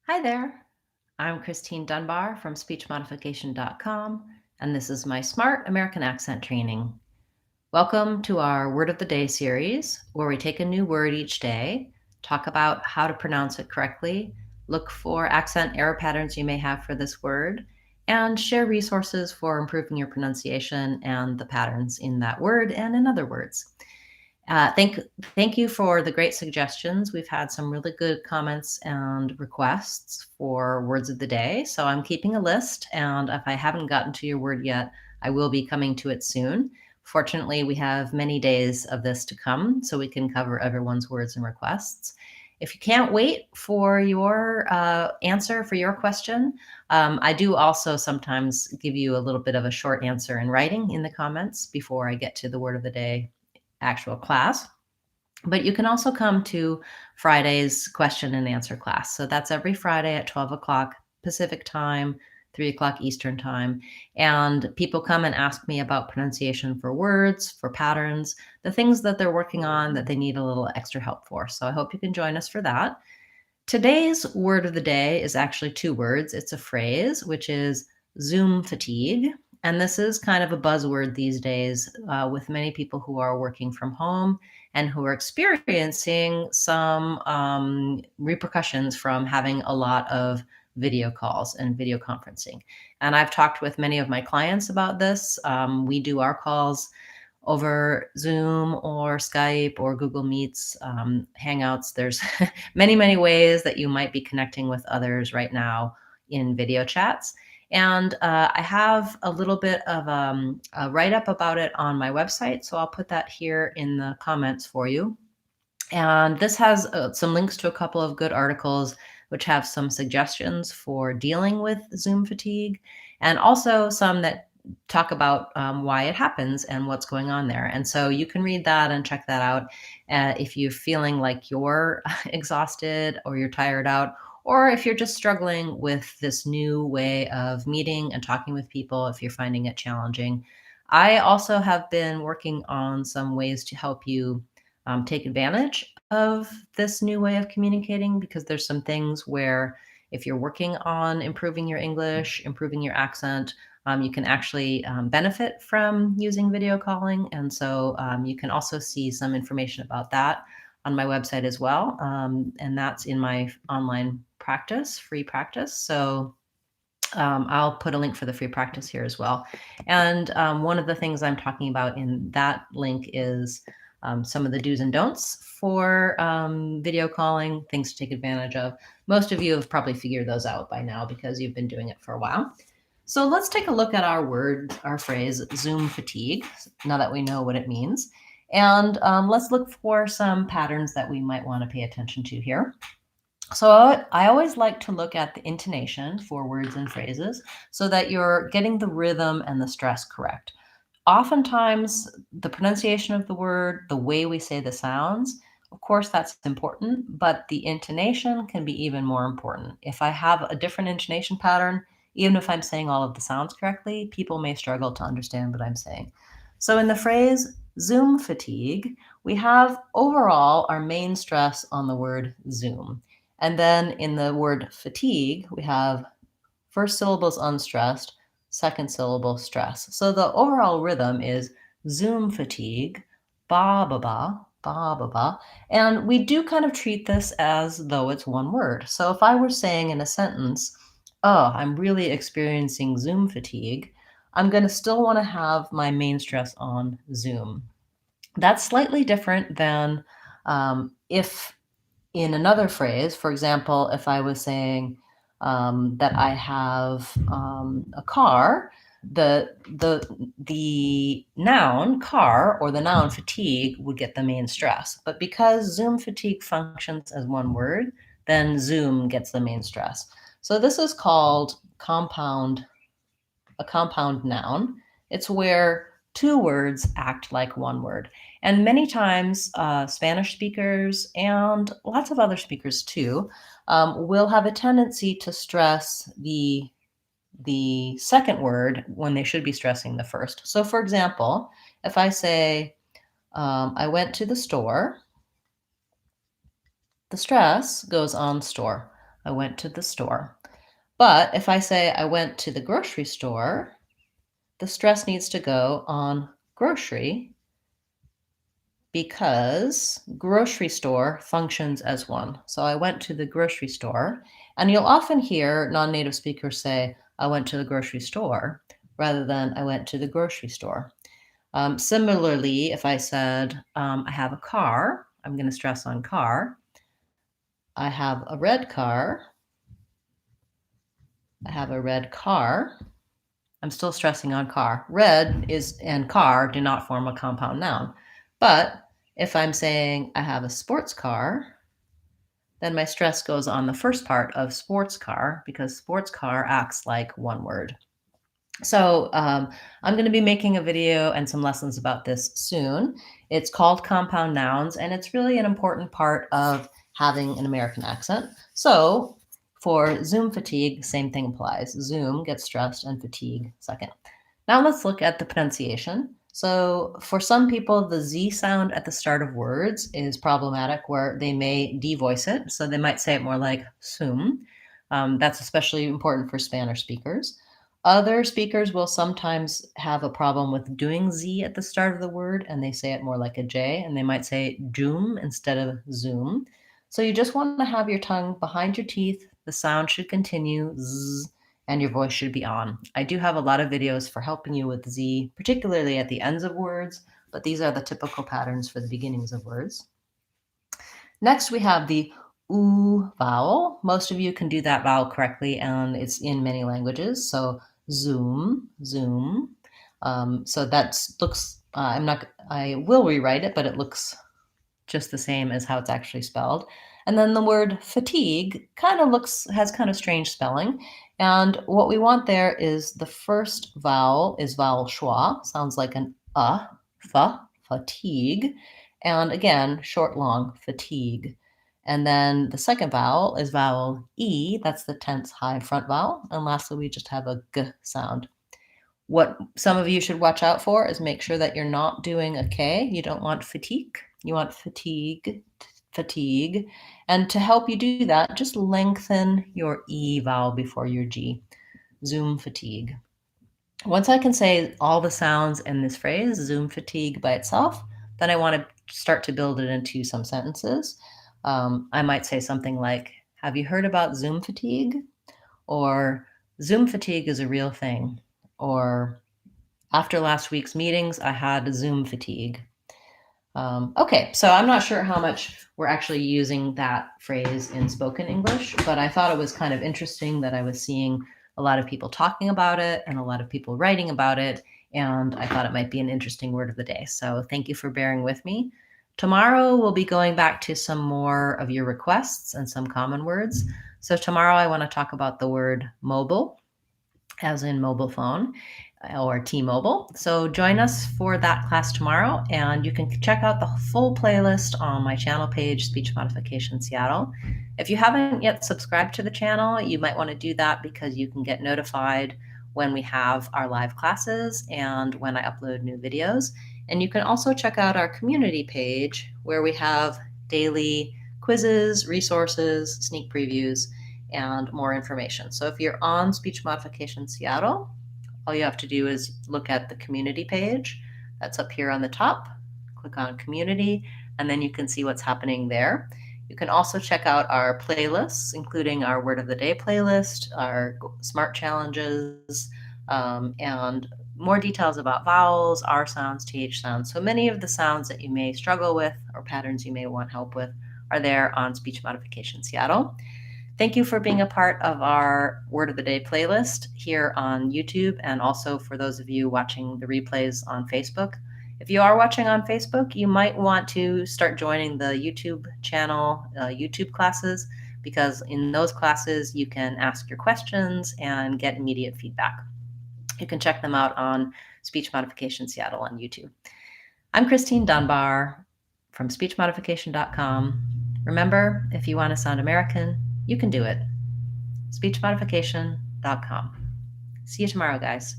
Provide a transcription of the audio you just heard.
Hi there. I'm Christine Dunbar from speechmodification.com, and this is my Smart American Accent training. Welcome to our Word of the Day series, where we take a new word each day, talk about how to pronounce it correctly, look for accent error patterns you may have for this word, and share resources for improving your pronunciation and the patterns in that word and in other words. Thank you for the great suggestions. We've had some really good comments and requests for words of the day. So I'm keeping a list, and if I haven't gotten to your word yet, I will be coming to it soon. Fortunately, we have many days of this to come, so we can cover everyone's words and requests. If you can't wait for your answer for your question, I do also sometimes give you a little bit of a short answer in writing in the comments before I get to the word of the day actual class. But you can also come to Friday's question and answer class. So that's every Friday at 12 o'clock Pacific time, 3 o'clock Eastern time. And people come and ask me about pronunciation for words, for patterns, the things that they're working on that they need a little extra help for. So I hope you can join us for that. Today's word of the day is actually two words. It's a phrase, which is Zoom fatigue. And this is kind of a buzzword these days with many people who are working from home and who are experiencing some repercussions from having a lot of video calls and video conferencing. And I've talked with many of my clients about this. We do our calls over Zoom or Skype or Google Meets, Hangouts. There's many, many ways that you might be connecting with others right now in video chats. And I have a little bit of a write up about it on my website. So I'll put that here in the comments for you. And this has some links to a couple of good articles which have some suggestions for dealing with Zoom fatigue, and also some that talk about why it happens and what's going on there. And so you can read that and check that out if you're feeling like you're exhausted or you're tired out, or if you're just struggling with this new way of meeting and talking with people, if you're finding it challenging. I also have been working on some ways to help you take advantage of this new way of communicating, because there's some things where if you're working on improving your English, improving your accent, you can actually benefit from using video calling. And so you can also see some information about that on my website as well. And that's in my online practice, free practice. So I'll put a link for the free practice here as well. And one of the things I'm talking about in that link is some of the do's and don'ts for video calling, things to take advantage of. Most of you have probably figured those out by now because you've been doing it for a while. So let's take a look at our word, our phrase, Zoom fatigue, now that we know what it means. And let's look for some patterns that we might want to pay attention to here. So I always like to look at the intonation for words and phrases so that you're getting the rhythm and the stress correct. Oftentimes, the pronunciation of the word, the way we say the sounds, of course, that's important, but the intonation can be even more important. If I have a different intonation pattern, even if I'm saying all of the sounds correctly, people may struggle to understand what I'm saying. So in the phrase Zoom fatigue, we have overall our main stress on the word Zoom. And then in the word fatigue, we have first syllables unstressed, second syllable stress. So the overall rhythm is Zoom fatigue, ba ba ba, ba ba ba. And we do kind of treat this as though it's one word. So if I were saying in a sentence, oh, I'm really experiencing Zoom fatigue, I'm going to still want to have my main stress on Zoom. That's slightly different than if in another phrase, for example, if I was saying that I have a car, the noun car or the noun fatigue would get the main stress. But because Zoom fatigue functions as one word, then Zoom gets the main stress. So this is called a compound noun. It's where two words act like one word. And many times, Spanish speakers and lots of other speakers too will have a tendency to stress the second word when they should be stressing the first. So, for example, if I say, I went to the store, the stress goes on store. I went to the store. But if I say I went to the grocery store, the stress needs to go on grocery because grocery store functions as one. So I went to the grocery store, and you'll often hear non-native speakers say, I went to the grocery store, rather than I went to the grocery store. Similarly, if I said, I have a car, I'm going to stress on car. I have a red car. I have a red car. I'm still stressing on car. Red and car do not form a compound noun. But if I'm saying I have a sports car, then my stress goes on the first part of sports car because sports car acts like one word. So I'm going to be making a video and some lessons about this soon. It's called compound nouns, and it's really an important part of having an American accent. So for Zoom fatigue, same thing applies. Zoom gets stressed and fatigue second. Now let's look at the pronunciation. So for some people, the Z sound at the start of words is problematic where they may devoice it. So they might say it more like zoom. That's especially important for Spanish speakers. Other speakers will sometimes have a problem with doing Z at the start of the word, and they say it more like a J, and they might say doom instead of zoom. So you just want to have your tongue behind your teeth. The sound should continue, Z, and your voice should be on. I do have a lot of videos for helping you with Z, particularly at the ends of words, but these are the typical patterns for the beginnings of words. Next, we have the oo vowel. Most of you can do that vowel correctly, and it's in many languages. So zoom, zoom. So that looks, I will rewrite it, but it looks just the same as how it's actually spelled. And then the word fatigue has kind of strange spelling. And what we want there is the first vowel is vowel schwa, sounds like an fatigue. And again, short, long, fatigue. And then the second vowel is vowel E, that's the tense high front vowel. And lastly, we just have a G sound. What some of you should watch out for is make sure that you're not doing a K. You don't want fatigue. You want fatigue, fatigue. And to help you do that, just lengthen your E vowel before your G. Zoom fatigue. Once I can say all the sounds in this phrase, zoom fatigue by itself, then I want to start to build it into some sentences. I might say something like, have you heard about Zoom fatigue? Or Zoom fatigue is a real thing. Or after last week's meetings, I had Zoom fatigue. Okay, so I'm not sure how much we're actually using that phrase in spoken English, but I thought it was kind of interesting that I was seeing a lot of people talking about it and a lot of people writing about it, and I thought it might be an interesting word of the day. So thank you for bearing with me. Tomorrow we'll be going back to some more of your requests and some common words. So tomorrow I want to talk about the word mobile, as in mobile phone or T-Mobile. So join us for that class tomorrow, and you can check out the full playlist on my channel page, Speech Modification Seattle. If you haven't yet subscribed to the channel, you might want to do that because you can get notified when we have our live classes and when I upload new videos. And you can also check out our community page where we have daily quizzes, resources, sneak previews, and more information. So if you're on Speech Modification Seattle, all you have to do is look at the community page. That's up here on the top. Click on community, and then you can see what's happening there. You can also check out our playlists, including our Word of the Day playlist, our Smart Challenges, and more details about vowels, R sounds, TH sounds. So many of the sounds that you may struggle with or patterns you may want help with are there on Speech Modification Seattle. Thank you for being a part of our Word of the Day playlist here on YouTube, and also for those of you watching the replays on Facebook. If you are watching on Facebook, you might want to start joining the YouTube channel, YouTube classes, because in those classes you can ask your questions and get immediate feedback. You can check them out on Speech Modification Seattle on YouTube. I'm Christine Dunbar from SpeechModification.com. Remember, if you want to sound American, you can do it. SpeechModification.com. See you tomorrow, guys.